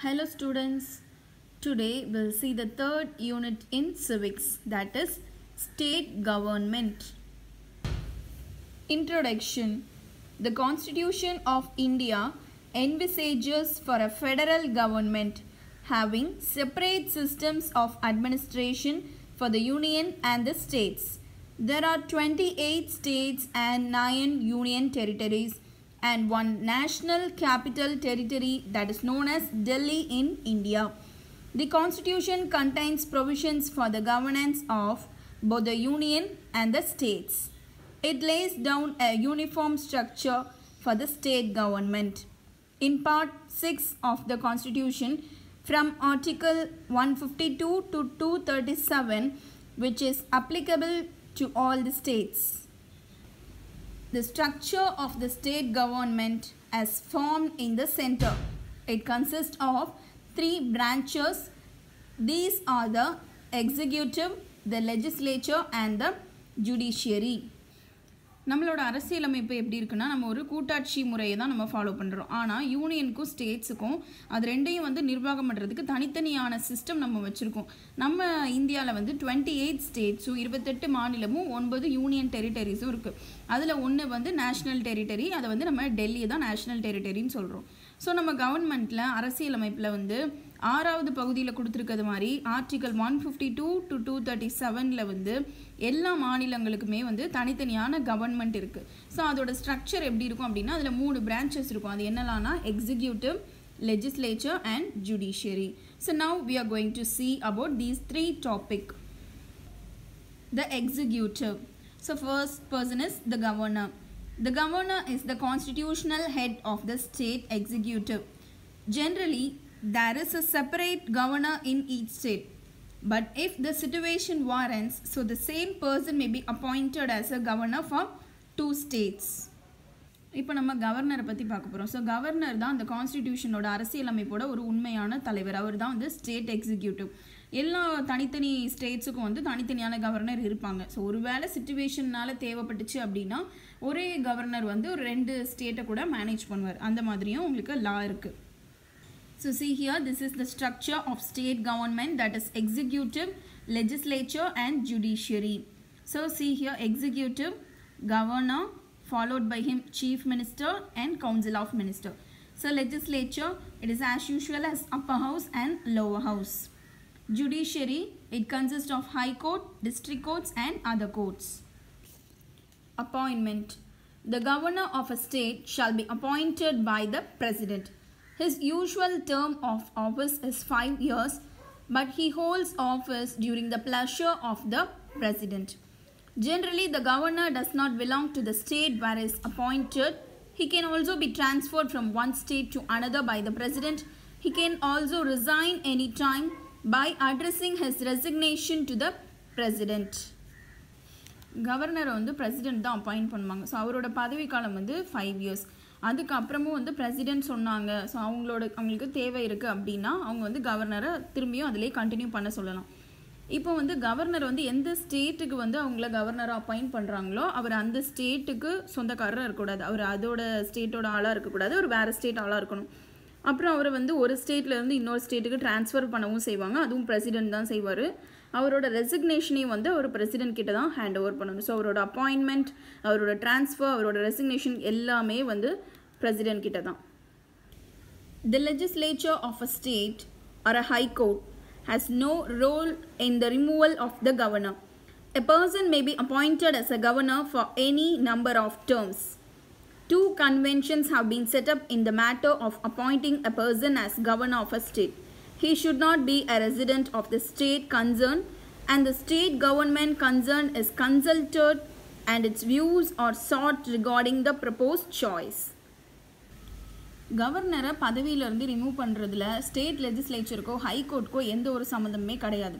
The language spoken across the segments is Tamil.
Hello students, today we'll see the third unit in civics, that is state government. Introduction. The Constitution of India envisages for a federal government having separate systems of administration for the union and the states. There are 28 states and 9 union territories and one national capital territory that is known as Delhi in India. The Constitution contains provisions for the governance of both the union and the states. It lays down a uniform structure for the state government. In Part 6 of the Constitution, from Article 152 to 237, which is applicable to all the states. The structure of the state government is formed in the center. It consists of 3 branches. These are the executive, the legislature and the judiciary. நம்மளோட அரசியலமைப்பு எப்படி இருக்குன்னா நம்ம ஒரு கூட்டாட்சி முறையை தான் நம்ம ஃபாலோ பண்ணுறோம். ஆனால் யூனியனுக்கும் ஸ்டேட்ஸுக்கும் அது ரெண்டையும் வந்து நிர்வாகம் பண்ணுறதுக்கு தனித்தனியான சிஸ்டம் நம்ம வச்சுருக்கோம். நம்ம இந்தியாவில் வந்து 28 ஸ்டேட்ஸும் 28 மாநிலமும் 9 யூனியன் டெரிட்டரிஸும் இருக்குது. அதில் ஒன்று வந்து நேஷ்னல் டெரிட்டரி, அதை வந்து நம்ம டெல்லியை தான் நேஷ்னல் டெரிட்டரின்னு சொல்கிறோம். ஸோ நம்ம கவர்மெண்ட்டில் அரசியலமைப்பில் வந்து 6வது பகுதியில் கொடுத்துருக்கிறது மாதிரி ஆர்டிகல் 152 to 237 வந்து எல்லா மாநிலங்களுக்குமே வந்து தனித்தனியான கவர்மெண்ட் இருக்குது. ஸோ அதோட ஸ்ட்ரக்சர் எப்படி இருக்கும் அப்படின்னா அதில் 3 பிரான்ச்சஸ் இருக்கும். அது என்னெல்லாம்னா executive, legislature and judiciary. So now we are going to see about these 3 topics. The executive. So first person is the governor. The governor is the constitutional head of the state executive. Generally, there is a separate governor in each state. But if the situation warrants, so the same person may be appointed as a governor for 2 states. இப்போ நம்ம கவர்னரை பற்றி பார்க்க போகிறோம். ஸோ கவர்னர் தான் அந்த கான்ஸ்டிடியூஷனோட அரசியலமைப்போட ஒரு உண்மையான தலைவர். அவர் தான் வந்து ஸ்டேட் எக்ஸிக்யூட்டிவ். எல்லா தனித்தனி ஸ்டேட்ஸுக்கும் வந்து தனித்தனியான கவர்னர் இருப்பாங்க. ஸோ ஒரு வேளை சிச்சுவேஷனால் தேவைப்பட்டுச்சு அப்படின்னா ஒரே கவர்னர் வந்து ஒரு 2 ஸ்டேட்டை கூட மேனேஜ் பண்ணுவார். அந்த மாதிரியும் உங்களுக்கு லா இருக்குது. So see here, this is the structure of state government, that is executive, legislature and judiciary. So see here, executive, governor, followed by him chief minister and council of minister. So legislature, it is as usual as upper house and lower house. Judiciary, it consists of high court, district courts and other courts. Appointment. The governor of a state shall be appointed by the president. His usual term of office is 5 years, but he holds office during the pleasure of the president. Generally, the governor does not belong to the state where he is appointed. He can also be transferred from one state to another by the president. He can also resign any time by addressing his resignation to the president. கவர்னரை வந்து பிரசிடென்ட் தான் அப்பாயிண்ட் பண்ணுவாங்க. ஸோ அவரோட பதவி காலம் வந்து 5 years. அதுக்கப்புறமும் வந்து பிரசிடென்ட் சொன்னாங்க, ஸோ அவங்களுக்கு தேவை இருக்குது அப்படின்னா அவங்க வந்து கவர்னரை திரும்பியும் அதிலே கண்டினியூ பண்ண சொல்லலாம். இப்போ வந்து கவர்னர் வந்து எந்த ஸ்டேட்டுக்கு வந்து அவங்கள கவர்னராக அப்பாயிண்ட் பண்ணுறாங்களோ அவர் அந்த ஸ்டேட்டுக்கு சொந்தக்காரராக இருக்கக்கூடாது. அவர் அதோட ஸ்டேட்டோட ஆளாக இருக்கக்கூடாது, அவர் வேறு ஸ்டேட் ஆளாக இருக்கணும். அப்புறம் அவரை வந்து ஒரு ஸ்டேட்லேருந்து இன்னொரு ஸ்டேட்டுக்கு ட்ரான்ஸ்ஃபர் பண்ணவும் செய்வாங்க. அதுவும் பிரசிடென்ட் தான் செய்வார். அவரோட ரெசிக்னேஷனையும் வந்து அவர் பிரசிடென்ட் கிட்ட தான் ஹேண்ட் ஓவர் பண்ணணும். ஸோ அவரோட அப்பாயின்மெண்ட், அவரோட ட்ரான்ஸ்ஃபர், அவரோட ரெசிக்னேஷன் எல்லாமே வந்து பிரசிடென்ட் கிட்ட தான். The legislature of a state or a high court has no role in the removal of the governor. A person may be appointed as a governor for any number of terms. 2 conventions have been set up in the matter of appointing a person as governor of a state. He should not be a resident of the state concerned, and the state government concerned is consulted and its views are sought regarding the proposed choice. கவர்னரை பதவியிலேருந்து ரிமூவ் பண்ணுறதுல ஸ்டேட் லெஜிஸ்லேச்சருக்கோ ஹைகோர்ட்டுக்கோ எந்த ஒரு சம்மந்தமே கிடையாது.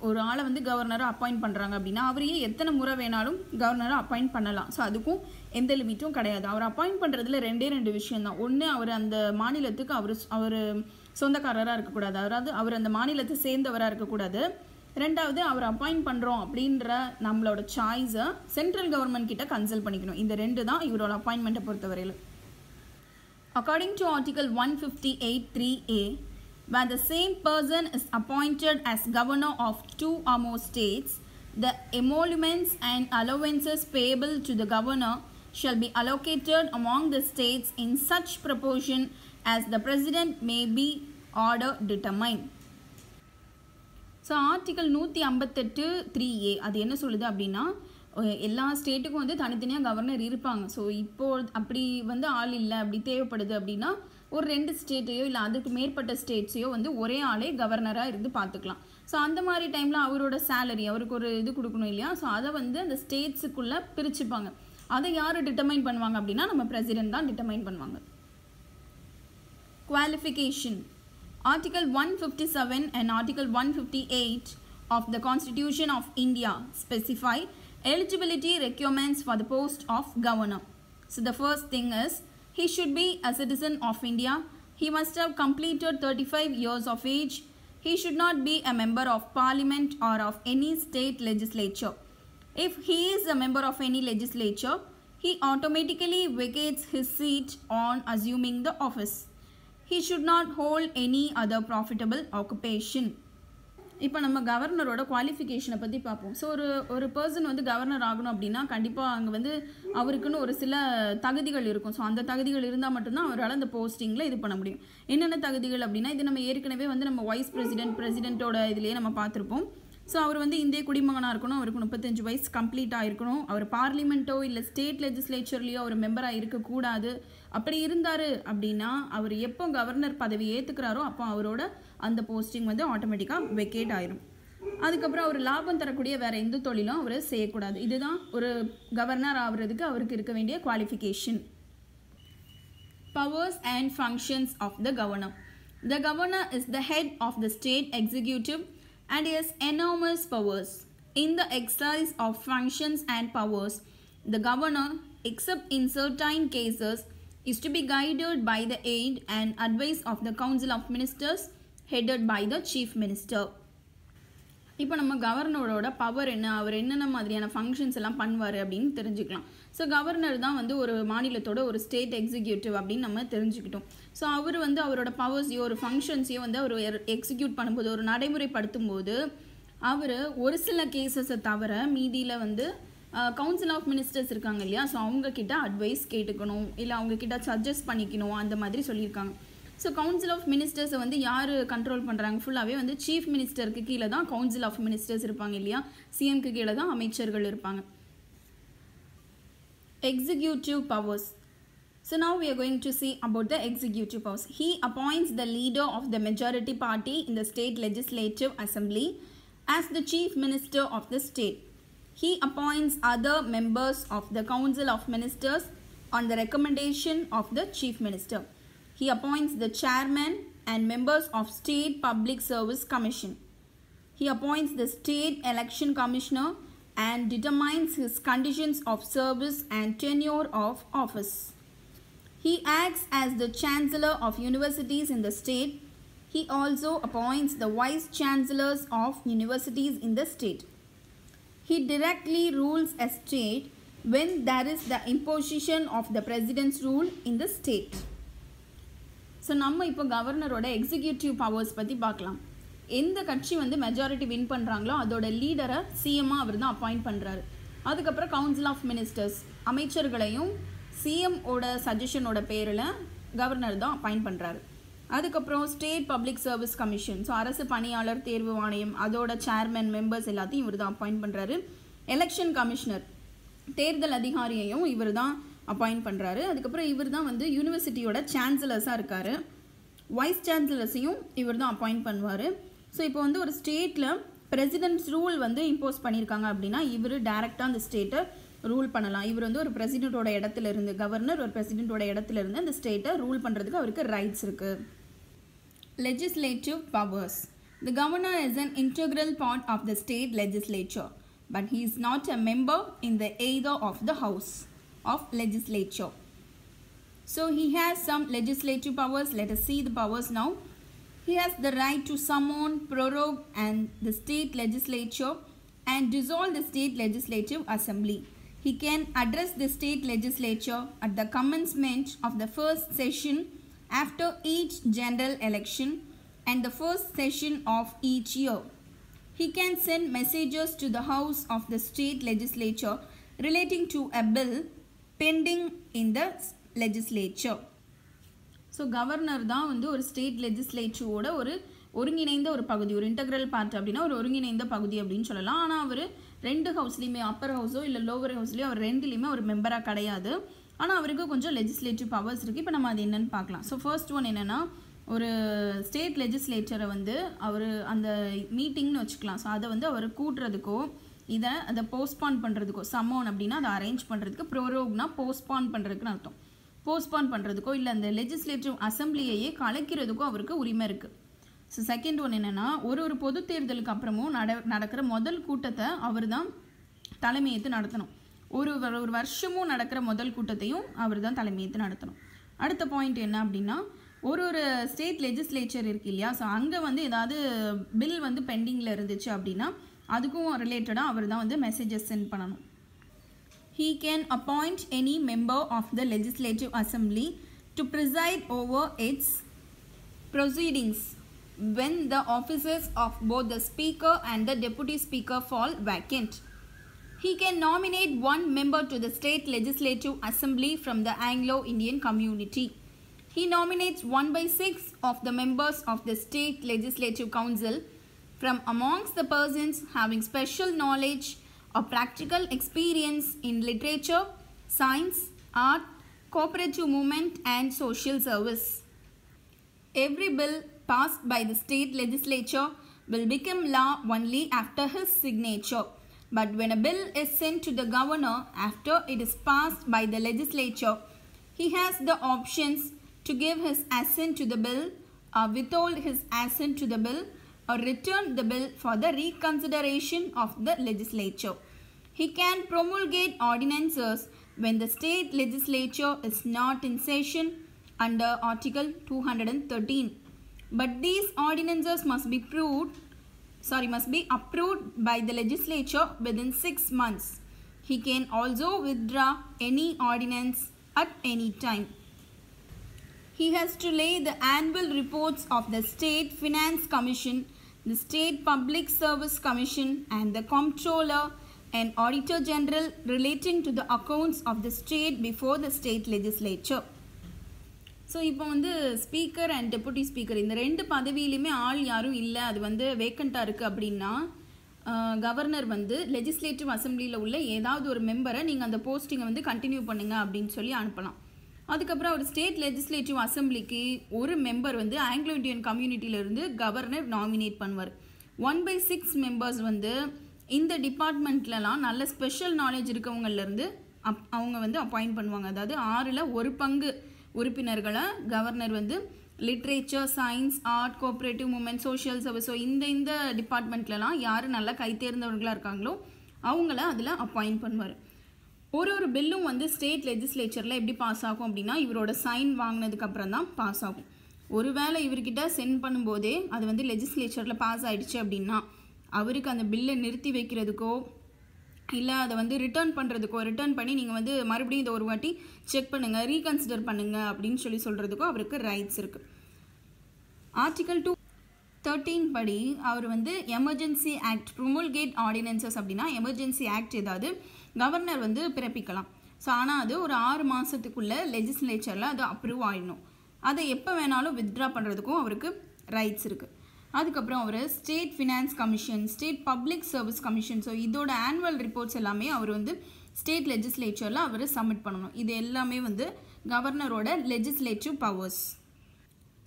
ஒரு ஆளை வந்து கவர்னரை அப்பாயிண்ட் பண்ணுறாங்க அப்படின்னா அவரையே எத்தனை முறை வேணாலும் கவர்னரை அப்பாயிண்ட் பண்ணலாம். ஸோ அதுக்கும் எந்த லிமிட்டும் கிடையாது. அவர் அப்பாயிண்ட் பண்ணுறதுல 2 விஷயந்தான். ஒன்று, அவர் அந்த மாநிலத்துக்கு அவர் சொந்தக்காரராக இருக்கக்கூடாது, அதாவது அவர் அந்த மாநிலத்தை சேர்ந்தவராக இருக்கக்கூடாது. 2வது, அவர் அப்பாயிண்ட் பண்ணுறோம் அப்படின்ற நம்மளோட சாய்ஸை சென்ட்ரல் கவர்மெண்ட் கிட்ட கன்சல்ட் பண்ணிக்கணும். இந்த 2 தான் இவரோட அப்பாயின்மெண்ட்டை பொறுத்தவரையில். According to Article 158(3)(a), where the same person is appointed as governor of two or more states, the emoluments and allowances payable to the governor shall be allocated among the states in such proportion as the president may be order determine. So article 158(3)(a) அது என்ன சொல்லுது அப்படின்னா, எல்லா ஸ்டேட்டுக்கும் வந்து தனித்தனியாக கவர்னர் இருப்பாங்க. ஸோ இப்போது அப்படி வந்து ஆள் இல்லை, அப்படி தேவைப்படுது அப்படின்னா ஒரு 2 ஸ்டேட்டையோ இல்லை அதுக்கு மேற்பட்ட ஸ்டேட்ஸையோ வந்து ஒரே ஆளே கவர்னராக இருந்து பார்த்துக்கலாம். ஸோ அந்த மாதிரி டைமில் அவரோட சேலரி அவருக்கு ஒரு இது கொடுக்கணும் இல்லையா, ஸோ அதை வந்து அந்த ஸ்டேட்ஸுக்குள்ளே பிரிச்சுப்பாங்க. அதை யார் டிட்டர்மைன் பண்ணுவாங்க அப்படின்னா நம்ம பிரசிடென்ட் தான் டிட்டர்மைன் பண்ணுவாங்க. Qualification. Article 157 and Article 158 of the Constitution of India specify eligibility requirements for the post of governor. So the first thing is, he should be a citizen of India. He must have completed 35 years of age. He should not be a member of parliament or of any state legislature. If he is a member of any legislature, he automatically vacates his seat on assuming the office. He should not hold any other profitable occupation. இப்போ நம்ம கவர்னரோட குவாலிஃபிகேஷனை பற்றி பார்ப்போம். ஸோ ஒரு பர்சன் வந்து கவர்னர் ஆகணும் அப்படின்னா கண்டிப்பாக அங்கே வந்து அவருக்குன்னு ஒரு சில தகுதிகள் இருக்கும். ஸோ அந்த தகுதிகள் இருந்தால் மட்டும்தான் அவரால் அந்த போஸ்டிங்கில் இது பண்ண முடியும். என்னென்ன தகுதிகள் அப்படின்னா, இது நம்ம ஏற்கனவே வந்து நம்ம வைஸ் பிரசிடென்ட்டோட இதுலேயே நம்ம பார்த்துருப்போம். ஸோ அவர் வந்து இந்திய குடிமகனாக இருக்கணும், அவருக்கு 35 வயசு கம்ப்ளீட்டாக இருக்கணும், அவர் பார்லிமெண்ட்டோ இல்லை ஸ்டேட் லெஜிஸ்லேச்சர்லேயோ அவர் மெம்பராக இருக்கக்கூடாது. அப்படி இருந்தார் அப்படின்னா அவர் எப்போ கவர்னர் பதவி ஏற்றுக்கிறாரோ அப்போ அவரோட அந்த போஸ்டிங் வந்து ஆட்டோமேட்டிக்காக வெக்கேட் ஆயிரும். அதுக்கப்புறம் அவர் லாபம் தரக்கூடிய வேறு எந்த தொழிலும் அவர் செய்யக்கூடாது. இதுதான் ஒரு கவர்னர் ஆகிறதுக்கு அவருக்கு இருக்க வேண்டிய qualification. Powers and functions of the governor. The governor is the head of the state executive and he has enormous powers. In the exercise of functions and powers, the governor, except in certain cases, is to be guided by the aid and advice of the Council of Ministers headed by the Chief Minister. இப்போ நம்ம கவர்னரோட பவர் என்ன, அவர் என்னென்ன மாதிரியான ஃபங்க்ஷன்ஸ் எல்லாம் பண்ணுவார் அப்படின்னு தெரிஞ்சுக்கலாம். ஸோ கவர்னர் தான் வந்து ஒரு மாநிலத்தோட ஒரு ஸ்டேட் எக்ஸிக்யூட்டிவ் அப்படின்னு நம்ம தெரிஞ்சுக்கிட்டோம். ஸோ அவர் வந்து அவரோட பவர்ஸையோ ஒரு ஃபங்க்ஷன்ஸையோ வந்து அவர் எக்ஸிக்யூட் பண்ணும்போது, ஒரு நடைமுறைப்படுத்தும் போது அவர் ஒரு சில கேசஸை தவிர மீதியில் வந்து கவுன்சில் ஆஃப் மினிஸ்டர்ஸ் இருக்காங்க இல்லையா, ஸோ அவங்கக்கிட்ட அட்வைஸ் கேட்டுக்கணும், இல்லை அவங்கக்கிட்ட சஜஸ்ட் பண்ணிக்கணும், அந்த மாதிரி சொல்லியிருக்காங்க. ஸோ கவுன்சில் ஆஃப் மினிஸ்டர்ஸை வந்து யார் கண்ட்ரோல் பண்ணுறாங்க, ஃபுல்லாகவே வந்து சீஃப் மினிஸ்டருக்கு கீழே தான் கவுன்சில் ஆஃப் மினிஸ்டர்ஸ் இருப்பாங்க இல்லையா, சிஎம்க்கு கீழே தான் அமைச்சர்கள் இருப்பாங்க. Executive powers. So now we are going to see about the executive powers. He appoints the leader of the majority party in the state legislative assembly as the chief minister of the state. He appoints other members of the council of ministers on the recommendation of the chief minister. He appoints the chairman and members of state public service commission. He appoints the state election commissioner and determines his conditions of service and tenure of office. He acts as the chancellor of universities in the state. He also appoints the vice chancellors of universities in the state. He directly rules a state when there is the imposition of the president's rule in the state. So நம்ம இப்போ கவர்னரோட எக்ஸிக்யூட்டிவ் பவர்ஸ் பற்றி பார்க்கலாம். எந்த கட்சி வந்து மெஜாரிட்டி வின் பண்ணுறாங்களோ அதோட லீடரை சிஎம்மாக அவர் தான் அப்பாயிண்ட் பண்ணுறாரு. அதுக்கப்புறம் கவுன்சில் ஆஃப் மினிஸ்டர்ஸ் அமைச்சர்களையும் சிஎம்மோட சஜஷனோட பேரில் கவர்னர் தான் அப்பாயிண்ட் பண்ணுறாரு. அதுக்கப்புறம் state public service commission, so அரசு பணியாளர் தேர்வு ஆணையம், அதோட சேர்மன் மெம்பர்ஸ் எல்லாத்தையும் இவர் தான் அப்பாயிண்ட் பண்ணுறாரு. எலெக்ஷன் கமிஷனர், தேர்தல் அதிகாரியையும் இவர் தான் அப்பாயிண்ட் பண்ணுறாரு. அதுக்கப்புறம் இவர் தான் வந்து யூனிவர்சிட்டியோட சான்சலர்ஸாக இருக்கார். வைஸ் சான்சலர்ஸையும் இவர் தான் அப்பாயிண்ட் பண்ணுவார். ஸோ இப்போ வந்து ஒரு ஸ்டேட்டில் பிரசிடென்ட்ஸ் ரூல் வந்து இம்போஸ் பண்ணியிருக்காங்க அப்படின்னா இவர் டைரெக்டாக அந்த ஸ்டேட்டை ரூல் பண்ணலாம். இவர் வந்து ஒரு பிரசிடென்ட்டோட இடத்துல இருந்து, கவர்னர் ஒரு பிரசிடென்ட்டோட இடத்துல இருந்து அந்த ஸ்டேட்டை ரூல் பண்ணுறதுக்கு அவருக்கு ரைட்ஸ் இருக்குது. Legislative powers. The governor is an integral part of the state legislature, but he is not a member in the either of the house of legislature. So he has some legislative powers. Let us see the powers now. He has the right to summon, prorogue and the state legislature and dissolve the state legislative assembly. He can address the state legislature at the commencement of the first session after each general election and the first session of each year. He can send messages to the house of the state legislature relating to a bill pending in the legislature. So governor தான் வந்து ஒரு ஸ்டேட் லெஜிஸ்லேச்சரோட ஒரு ஒருங்கிணைந்த ஒரு பகுதி, ஒரு இன்டெக்ரல் பார்ட் அப்படின்னா ஒரு ஒருங்கிணைந்த பகுதி அப்படின்னு சொல்லலாம். ஆனால் அவர் ரெண்டு ஹவுஸ்லேயுமே, அப்பர் ஹவுஸோ இல்லை லோவர் ஹவுஸ்லேயோ அவர் ரெண்டுலேயுமே ஒரு மெம்பராக கிடையாது. ஆனால் அவருக்கு கொஞ்சம் லெஜிஸ்லேட்டிவ் பவர்ஸ் இருக்குது. இப்போ நம்ம அது என்னென்னு பார்க்கலாம். ஸோ ஃபர்ஸ்ட் ஒன் என்னென்னா, ஒரு ஸ்டேட் லெஜிஸ்லேச்சரை வந்து அவர் அந்த மீட்டிங்னு வச்சுக்கலாம். ஸோ அதை வந்து அவர் கூட்டுறதுக்கோ அதை போஸ்ட்பான் பண்ணுறதுக்கோ, சம்மோன் அப்படின்னா அதை அரேஞ்ச் பண்ணுறதுக்கு, ப்ரோரோக்னா போஸ்ட்பான் பண்ணுறதுக்குன்னு அர்த்தம். போஸ்ட்பான் பண்ணுறதுக்கோ இல்லை அந்த லெஜிஸ்லேட்டிவ் அசம்பிளியையே கலைக்கிறதுக்கோ அவருக்கு உரிமை இருக்குது. ஸோ செகண்ட் ஒன் என்னென்னா, ஒரு பொது தேர்தலுக்கு அப்புறமும் நடக்கிற முதல் கூட்டத்தை அவர் தான் தலைமையேற்று நடத்தணும். ஒரு வருஷமும் நடக்கிற முதல் கூட்டத்தையும் அவர் தான் தலைமையேற்று நடத்தணும். அடுத்த பாயிண்ட் என்ன அப்படின்னா, ஒரு ஸ்டேட் லெஜிஸ்லேச்சர் இருக்கு இல்லையா, ஸோ அங்கே வந்து ஏதாவது பில் வந்து பெண்டிங்கில் இருந்துச்சு அப்படின்னா அதுக்கும் ரிலேட்டடாக அவர் தான் வந்து மெசேஜஸ் சென்ட் பண்ணணும். He can appoint any member of the Legislative Assembly to preside over its proceedings when the offices of both the Speaker and the Deputy Speaker fall vacant. He can nominate one member to the State Legislative Assembly from the Anglo-Indian community. He nominates 1/6 of the members of the State Legislative Council from amongst the persons having special knowledge or practical experience in literature, science, art, cooperative movement and social service. Every bill passed by the state legislature will become law only after his signature. But when a bill is sent to the governor after it is passed by the legislature, he has the options to give his assent to the bill or withhold his assent to the bill or return the bill for the reconsideration of the legislature. He can promulgate ordinances when the state legislature is not in session under Article 213. But these ordinances must be approved by the legislature within 6 months. He can also withdraw any ordinance at any time. He has to lay the annual reports of the State Finance Commission, the State Public Service Commission and the Comptroller and Auditor General relating to the accounts of the state before the state legislature. So இப்போ வந்து ஸ்பீக்கர் அண்ட் டெபுட்டி ஸ்பீக்கர் இந்த ரெண்டு பதவியிலுமே ஆள் யாரும் இல்லை, அது வந்து வேக்கண்ட்டாக இருக்குது அப்படின்னா கவர்னர் வந்து லெஜிஸ்லேட்டிவ் அசம்பிளியில் உள்ள ஏதாவது ஒரு மெம்பரை நீங்கள் அந்த போஸ்டிங்கை வந்து கண்டினியூ பண்ணுங்கள் அப்படின்னு சொல்லி அனுப்பலாம். அதுக்கப்புறம் ஒரு ஸ்டேட் லெஜிஸ்லேட்டிவ் அசம்பிளிக்கு ஒரு மெம்பர் வந்து ஆங்கிலோ இண்டியன் கம்யூனிட்டியிலேருந்து கவர்னர் நாமினேட் பண்ணுவார். 1/6 மெம்பர்ஸ் வந்து இந்த டிபார்ட்மெண்ட்லலாம் நல்ல ஸ்பெஷல் நாலேஜ் இருக்கவங்கலேருந்து அவங்க வந்து அப்பாயிண்ட் பண்ணுவாங்க. அதாவது 1/6 உறுப்பினர்களை கவர்னர் வந்து literature, science, art, cooperative movement, social service, so இந்த டிபார்ட்மெண்ட்லலாம் யார் நல்லா கைத்தேர்ந்தவர்களாக இருக்காங்களோ அவங்கள அதில் அப்பாயிண்ட் பண்ணுவார். ஒரு பில்லும் வந்து ஸ்டேட் லெஜிஸ்லேச்சரில் எப்படி பாஸ் ஆகும் அப்படின்னா இவரோட சைன் வாங்கினதுக்கப்புறம் தான் பாஸ் ஆகும். ஒருவேளை இவர்கிட்ட சென்ட் பண்ணும்போதே அது வந்து லெஜிஸ்லேச்சரில் பாஸ் ஆகிடுச்சு அப்படின்னா அவருக்கு அந்த பில்லை நிறுத்தி வைக்கிறதுக்கோ இல்லை அதை வந்து ரிட்டர்ன் பண்ணி நீங்கள் வந்து மறுபடியும் இதை ஒரு வாட்டி செக் பண்ணுங்கள், ரீகன்சிடர் பண்ணுங்கள் அப்படின்னு சொல்கிறதுக்கோ அவருக்கு ரைட்ஸ் இருக்குது. ஆர்டிகல் 213 படி அவர் வந்து எமர்ஜென்சி ஆக்ட், ப்ரொமல்கேட் ஆர்டினன்சஸ் அப்படின்னா எமர்ஜென்சி ஆக்ட் ஏதாவது கவர்னர் வந்து பிறப்பிக்கலாம். ஸோ ஆனால் அது ஒரு 6 மாதத்துக்குள்ளே லெஜிஸ்லேச்சரில் அது அப்ரூவ் ஆகிடணும். அதை எப்போ வேணாலும் வித்ட்ரா பண்ணுறதுக்கும் அவருக்கு ரைட்ஸ் இருக்குது. அதுக்கப்புறம் அவர் state finance commission, state public service commission, so இதோட ஆனுவல் ரிப்போர்ட்ஸ் எல்லாமே அவர் வந்து ஸ்டேட் லெஜிஸ்லேச்சரில் அவர் சப்மிட் பண்ணணும். இது எல்லாமே வந்து கவர்னரோட legislative powers.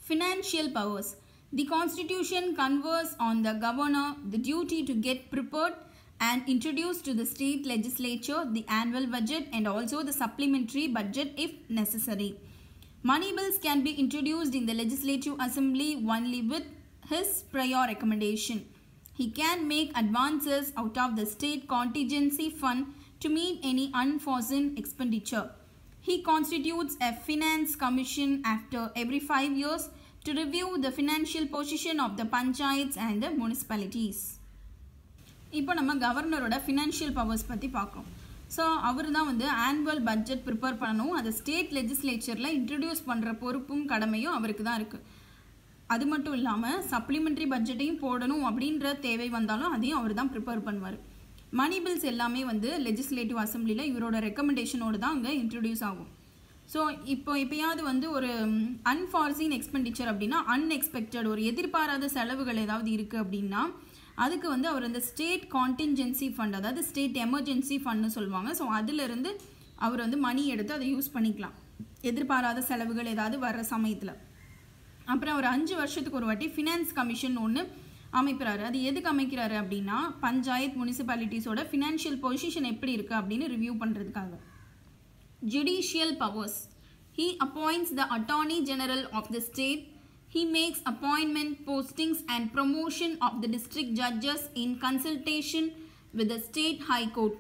Financial powers. The constitution confers on the governor the duty to get prepared and introduce to the state legislature the annual budget and also the supplementary budget if necessary. Money bills can be introduced in the legislative assembly only with his prior recommendation. He can make advances out of the state contingency fund to meet any unforeseen expenditure. He constitutes a finance commission after every 5 years to review the financial position of the panchayats and the municipalities. இப்போ நம்ம கவர்னரோட ஃபினான்ஷியல் பவர்ஸ் பற்றி பார்க்குறோம். ஸோ அவர் தான் வந்து ஆனுவல் பட்ஜெட் ப்ரிப்பேர் பண்ணணும், அதை ஸ்டேட் லெஜிஸ்லேச்சரில் இன்ட்ரடியூஸ் பண்ணுற பொறுப்பும் கடமையும் அவருக்கு தான் இருக்குது. அது மட்டும் இல்லாமல் சப்ளிமெண்ட்ரி பட்ஜெட்டையும் போடணும் அப்படின்ற தேவை வந்தாலும் அதையும் அவர் தான் ப்ரிப்பேர் பண்ணுவார். மணி பில்ஸ் எல்லாமே வந்து லெஜிஸ்லேட்டிவ் அசம்பிளியில் இவரோட ரெக்கமெண்டேஷனோடு தான் அங்கே இன்ட்ரடியூஸ் ஆகும். ஸோ எப்போயாவது வந்து ஒரு அன்ஃபார்சீன் எக்ஸ்பெண்டிச்சர் அப்படின்னா அன்எக்ஸ்பெக்டட் ஒரு எதிர்பாராத செலவுகள் ஏதாவது இருக்குது அப்படின்னா அதுக்கு வந்து அவர் அந்த ஸ்டேட் கான்டின்ஜென்சி ஃபண்ட், அதாவது ஸ்டேட் எமர்ஜென்சி ஃபண்ட்னு சொல்லுவாங்க. ஸோ அதிலிருந்து அவர் வந்து மணி எடுத்து அதை யூஸ் பண்ணிக்கலாம் எதிர்பாராத செலவுகள் ஏதாவது வர்ற சமயத்தில். அப்புறம் அவர் 5 வருஷத்துக்கு ஒரு வாட்டி ஃபினான்ஸ் கமிஷன் ஒன்று அமைக்கிறாரு. அது எதுக்கு அமைக்கிறாரு அப்படின்னா பஞ்சாயத் முனிசிபாலிட்டிஸோட ஃபினான்ஷியல் பொசிஷன் எப்படி இருக்குது அப்படின்னு ரிவ்யூ பண்ணுறதுக்காக. Judicial powers. He appoints the Attorney General of the state. He makes appointment, postings and promotion of the district judges in consultation with the state high court.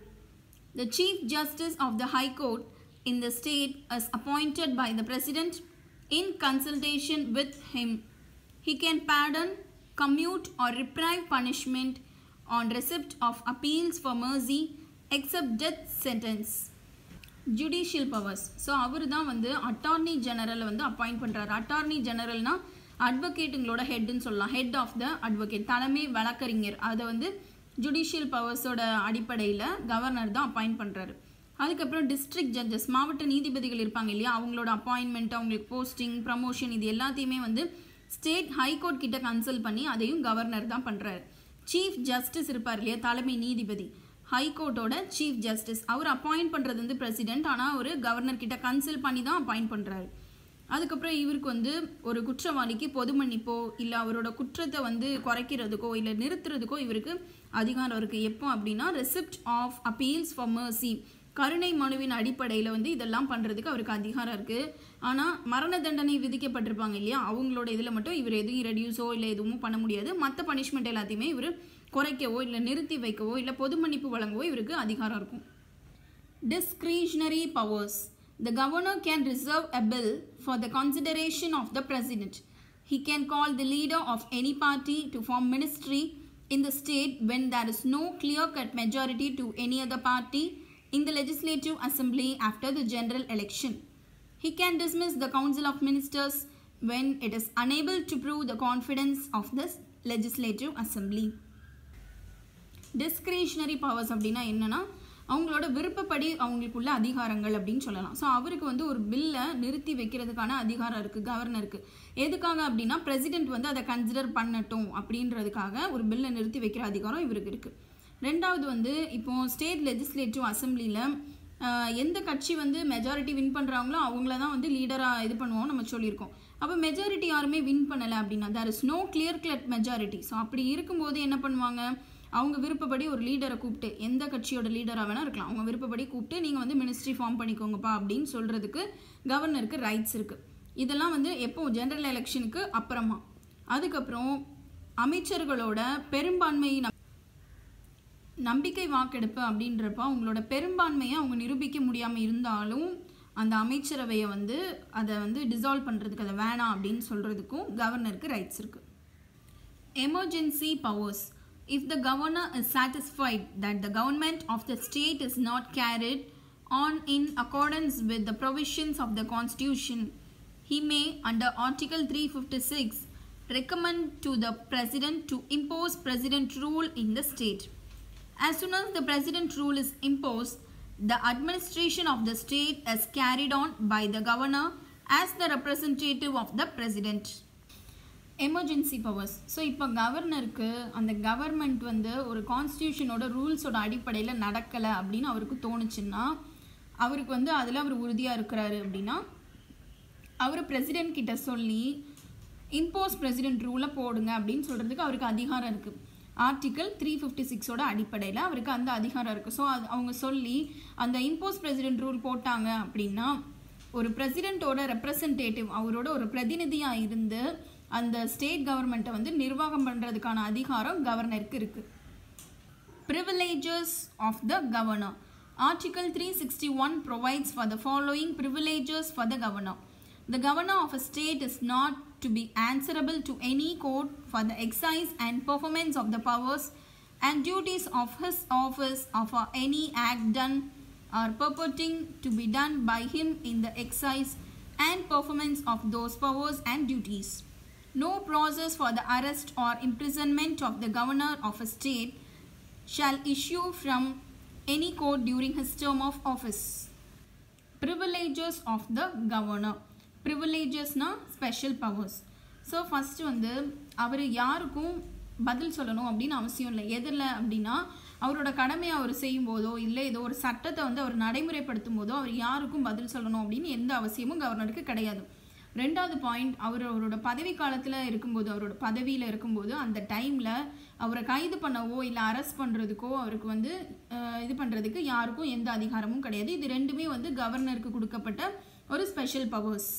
The Chief Justice of the High Court in the state is appointed by the President in consultation with him. He can pardon, commute or reprieve punishment on receipt of appeals for mercy except death sentence. Judicial powers. So அவர் தான் வந்து அட்டார்னி ஜெனரலை வந்து அப்பாயிண்ட் பண்ணுறாரு. அட்டார்னி ஜெனரல்னா அட்வொகேட்டுங்களோட ஹெட்னு சொல்லலாம், ஹெட் ஆஃப் த அட்வொகேட், தலைமை வழக்கறிஞர். அதை வந்து ஜுடிஷியல் பவர்ஸோட அடிப்படையில் கவர்னர் தான் அப்பாயிண்ட் பண்ணுறாரு. அதுக்கப்புறம் டிஸ்ட்ரிக்ட் ஜட்ஜஸ், மாவட்ட நீதிபதிகள் இருப்பாங்க இல்லையா, அவங்களோட அப்பாயின்மெண்ட், அவங்களுக்கு போஸ்டிங், ப்ரமோஷன், இது எல்லாத்தையுமே வந்து ஸ்டேட் ஹைகோர்ட் கிட்ட கன்சல்ட் பண்ணி அதையும் கவர்னர் தான் பண்ணுறாரு. சீஃப் ஜஸ்டிஸ் இருப்பார் இல்லையா, தலைமை நீதிபதி, ஹைகோர்ட்டோட சீஃப் ஜஸ்டிஸ், அவர் அப்பாயிண்ட் பண்ணுறது வந்து பிரசிடென்ட், ஆனால் அவர் கவர்னர் கிட்ட கன்சல்ட் பண்ணி தான் அப்பாயிண்ட் பண்ணுறாரு. அதுக்கப்புறம் இவருக்கு வந்து ஒரு குற்றவாளிக்கு பொது மன்னிப்போ இல்லை அவரோட குற்றத்தை வந்து குறைக்கிறதுக்கோ இல்லை நிறுத்துறதுக்கோ இவருக்கு அதிகாரம் இருக்குது. எப்போ அப்படின்னா receipt of appeals for mercy, கருணை மனுவின் அடிப்படையில் வந்து இதெல்லாம் பண்ணுறதுக்கு அவருக்கு அதிகாரம் இருக்குது. ஆனால் மரண தண்டனை விதிக்கப்பட்டிருப்பாங்க இல்லையா, அவங்களோட இதில் மட்டும் இவர் எதுவும் ரெடியூஸோ இல்லை எதுவும் பண்ண முடியாது. மற்ற பனிஷ்மெண்ட் எல்லாத்தையுமே இவர் குறைக்கவோ இல்லை நிறுத்தி வைக்கவோ இல்லை பொது மன்னிப்பு வழங்கவோ இவருக்கு அதிகாரம் இருக்கும். Discretionary powers. The governor can reserve a bill for the consideration of the president. He can call the leader of any party to form ministry in the state when there is no clear-cut majority to any other party in the legislative assembly after the general election. He can dismiss the council of ministers when it is unable to prove the confidence of the legislative assembly. Discretionary powers அப்படின்னா என்னென்னா அவங்களோட விருப்பப்படி அவங்களுக்குள்ள அதிகாரங்கள் அப்படின்னு சொல்லலாம். ஸோ அவருக்கு வந்து ஒரு பில்லை நிறுத்தி வைக்கிறதுக்கான அதிகாரம் இருக்குது கவர்னருக்கு. எதுக்காக அப்படின்னா பிரசிடென்ட் வந்து அதை கன்சிடர் பண்ணட்டும் அப்படின்றதுக்காக ஒரு பில்லை நிறுத்தி வைக்கிற அதிகாரம் இவருக்கு இருக்குது. ரெண்டாவது வந்து இப்போது ஸ்டேட் லெஜிஸ்லேட்டிவ் அசம்பிளியில் எந்த கட்சி வந்து மெஜாரிட்டி வின் பண்ணுறாங்களோ அவங்கள தான் வந்து லீடராக இது பண்ணுவோம் நம்ம சொல்லியிருக்கோம். அப்போ மெஜாரிட்டி யாருமே வின் பண்ணலை அப்படின்னா there is no clear cut majority. So அப்படி இருக்கும்போது என்ன பண்ணுவாங்க, அவங்க விருப்பப்படி ஒரு லீடரை கூப்பிட்டு, எந்த கட்சியோட லீடராக வேணால் இருக்கலாம், அவங்க விருப்பப்படி கூப்பிட்டு நீங்கள் வந்து மினிஸ்ட்ரி ஃபார்ம் பண்ணிக்கோங்கப்பா அப்படின்னு சொல்கிறதுக்கு கவர்னருக்கு ரைட்ஸ் இருக்குது. இதெல்லாம் வந்து எப்போ ஜெனரல் எலெக்ஷனுக்கு அப்புறமா. அதுக்கப்புறம் அமைச்சர்களோட பெரும்பான்மை நம்பிக்கை வாக்கெடுப்பு அப்படின்றப்ப அவங்களோட பெரும்பான்மையை அவங்க நிரூபிக்க முடியாமல் இருந்தாலும் அந்த அமைச்சரவையை வந்து அதை வந்து டிசால்வ் பண்ணுறதுக்கு, அதை வேணாம் அப்படின்னு சொல்கிறதுக்கும் கவர்னருக்கு ரைட்ஸ் இருக்குது. Emergency powers. If the governor is satisfied that the government of the state is not carried on in accordance with the provisions of the constitution, he may, under Article 356, recommend to the president to impose president rule in the state. As soon as the president rule is imposed, the administration of the state is carried on by the governor as the representative of the president. Emergency powers. So இப்போ கவர்னருக்கு அந்த கவர்மெண்ட் வந்து ஒரு கான்ஸ்டியூஷனோட ரூல்ஸோட அடிப்படையில் நடக்கலை அப்படின்னு அவருக்கு தோணுச்சுன்னா, அவருக்கு வந்து அதில் அவர் உறுதியாக இருக்கிறாரு அப்படின்னா அவர் பிரசிடென்ட் கிட்ட சொல்லி இம்போஸ் பிரசிடென்ட் ரூலை போடுங்க அப்படின்னு சொல்கிறதுக்கு அவருக்கு அதிகாரம் இருக்குது. ஆர்டிக்கல் 356ஓட அடிப்படையில் அவருக்கு அந்த அதிகாரம் இருக்குது. ஸோ அது அவங்க சொல்லி அந்த இம்போஸ் பிரசிடென்ட் ரூல் போட்டாங்க அப்படின்னா ஒரு பிரசிடென்ட்டோட ரெப்ரசன்டேட்டிவ், அவரோட ஒரு பிரதிநிதியாக இருந்து அந்த ஸ்டேட் கவர்மெண்ட்டை வந்து நிர்வாகம் பண்ணுறதுக்கான அதிகாரம் கவர்னருக்கு இருக்குது. Privileges of the governor. Article 361 provides for the following privileges for the governor. The governor of a state is not to be answerable to any court for the exercise and performance of the powers and duties of his office or for any act done or purporting to be done by him in the exercise and performance of those powers and duties. No process for the arrest or imprisonment of the governor of a state shall issue from any court during his term of office. Privileges of the governor. Privileges na special powers. So first வந்து அவர் யாருக்கும் பதில் சொல்லணும் அப்படின்னு அவசியம் இல்லை. எதில் அப்படின்னா அவரோட கடமையை அவர் செய்யும் போதோ இல்லை ஏதோ ஒரு சட்டத்தை வந்து அவர் நடைமுறைப்படுத்தும் போதோ அவர் யாருக்கும் பதில் சொல்லணும் அப்படின்னு எந்த அவசியமும் கவர்னருக்கு கிடையாது. ரெண்டாவது பாயிண்ட், அவரோட பதவி காலத்தில் இருக்கும்போது அவரோட பதவியில் இருக்கும்போது அந்த டைமில் அவரை கைது பண்ணவோ இல்லை அரெஸ்ட் பண்ணுறதுக்கோ அவருக்கு வந்து இது பண்ணுறதுக்கு யாருக்கும் எந்த அதிகாரமும் கிடையாது. இது ரெண்டுமே வந்து கவர்னருக்கு கொடுக்கப்பட்ட ஒரு ஸ்பெஷல் பவர்ஸ்.